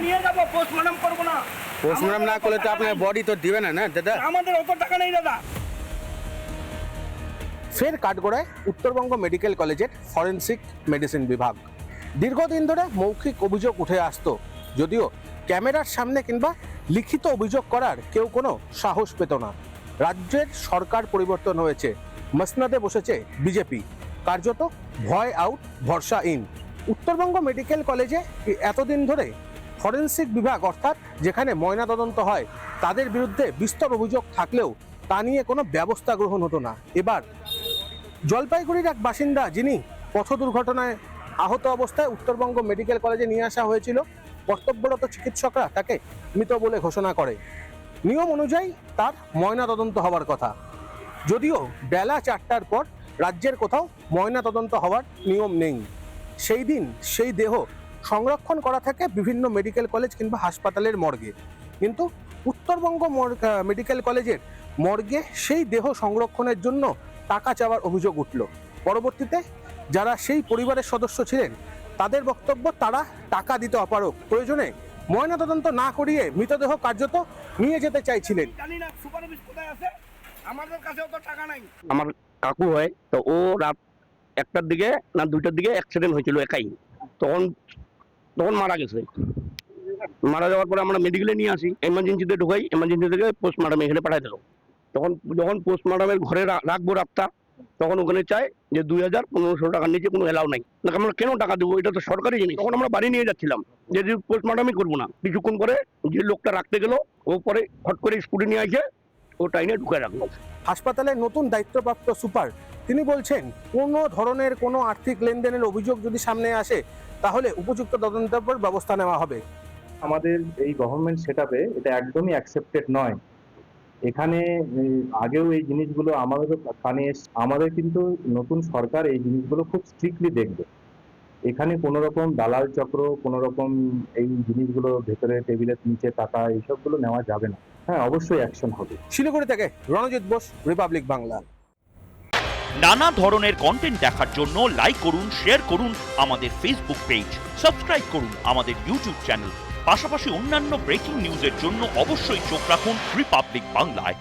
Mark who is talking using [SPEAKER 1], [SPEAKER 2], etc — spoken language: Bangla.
[SPEAKER 1] নিয়ে যাবো, পোস্টমর্টম করবো না।
[SPEAKER 2] পোস্টমর্টম না করলে তো আপনার বডি তো দিবে না, না দাদা?
[SPEAKER 1] আমাদের অত টাকা নেই দাদা।
[SPEAKER 2] ফের কাঠগড়ায় উত্তরবঙ্গ মেডিকেল কলেজের ফরেনসিক মেডিসিন বিভাগ। দীর্ঘদিন ধরে মৌখিক অভিযোগ উঠে আসতো, যদিও ক্যামেরার সামনে কিংবা লিখিত অভিযোগ করার কেউ কোনো সাহস পেত না। রাজ্যের সরকার পরিবর্তন হয়েছে, মসনদে বসেছে বিজেপি, কার্যত ভয় আউট ভরসা ইন। উত্তরবঙ্গ মেডিকেল কলেজে এতদিন ধরে ফরেনসিক বিভাগ, অর্থাৎ যেখানে ময়নাতদন্ত হয়, তাদের বিরুদ্ধে বিস্তর অভিযোগ থাকলেও তা নিয়ে কোনো ব্যবস্থা গ্রহণ হতো না। এবার জলপাইগুড়ির এক বাসিন্দা, যিনি পথ দুর্ঘটনায় আহত অবস্থায় উত্তরবঙ্গ মেডিকেল কলেজে নিয়ে আসা হয়েছিল, কর্তব্যরত চিকিৎসকরা তাকে মৃত বলে ঘোষণা করে। নিয়ম অনুযায়ী তার ময়নাতদন্ত হওয়ার কথা, যদিও বেলা 4টার পর রাজ্যের কোথাও ময়নাতদন্ত হওয়ার নিয়ম নেই। সেই দিন সেই দেহ সংরক্ষণ করা থাকে বিভিন্ন মেডিকেল কলেজ কিংবা হাসপাতালের মর্গে, কিন্তু উত্তরবঙ্গ মেডিকেল কলেজের মর্গে সেই দেহ সংরক্ষণের জন্য টাকা চাওয়ার অভিযোগ উঠল। পরবর্তীতে যারা সেই পরিবারের সদস্য ছিলেন, তাদের বক্তব্য তারা টাকা দিতে অপারগ, প্রয়োজনে ময়নাতদন্ত না করিয়ে মৃতদেহ কার্যত নিয়ে যেতে চাইছিলেন।
[SPEAKER 1] জানি না সুপার অফিস কোথায় আছে, আমাদের কাছেও তো টাকা নাই।
[SPEAKER 3] আমার কাকু হয়, তো ও রাত 1টার দিকে না 2টার দিকে অ্যাক্সিডেন্ট হয়েছিল একাই, তখন তখন মারা গেছে। মারা যাওয়ার পরে আমরা মেডিকেলে নিয়ে আসি, এমার্জেন্সিতে ঢোকাই, এমার্জেন্সি থেকে পোস্টমর্টম এখানে পাঠাই দিল। তখন যখন পোস্টমর্টমের ঘরে রাখবো রাতটা, তখন ওখানে চাই যে 2000-1500 টাকার নিচে কোনো এলাও নাই। না, আমরা কেন টাকা দেবো, এটা তো সরকারি জিনিস। তখন আমরা বাড়ি নিয়ে যাচ্ছিলাম যে পোস্টমর্টমই করবো না। কিছুক্ষণ পরে যে লোকটা রাখতে গেল, ও পরে হট করে স্কুটি নিয়ে আসে, ও টাইনে ঢুকে রাখলো।
[SPEAKER 2] হাসপাতালের নতুন দায়িত্বপ্রাপ্ত সুপার তিনি বলছেন, কোনো ধরনের কোনো আর্থিক লেনদেনের অভিযোগ যদি সামনে আসে, তাহলে উপযুক্ত তদন্তের পর ব্যবস্থা নেওয়া হবে।
[SPEAKER 4] আমাদের এই গভর্নমেন্ট সেটআপে এটা একদমই অ্যাকসেপ্টেড নয়। এখানে আগেও এই জিনিসগুলো আমাদেরও কানে আমাদের কিন্তু নতুন সরকার এই জিনিসগুলো খুব স্ট্রিক্টলি দেখবে। এখানে কোনো রকম দালাল চক্র, কোনো রকম এই জিনিসগুলো ভেতরে টেবিলের নিচে টাকা এইসবগুলো নেওয়া যাবে না। হ্যাঁ, অবশ্যই অ্যাকশন হবে।
[SPEAKER 2] শিলিগুড়ি থেকে রণজিৎ বোস, রিপাবলিক বাংলা।
[SPEAKER 5] নানা ধরনের কন্টেন্ট দেখার জন্য লাইক করুন, শেয়ার করুন আমাদের ফেসবুক পেজ, সাবস্ক্রাইব করুন আমাদের ইউটিউব চ্যানেল। পাশাপাশি অন্যান্য ব্রেকিং নিউজের জন্য অবশ্যই চোখ রাখুন রিপাবলিক বাংলায়।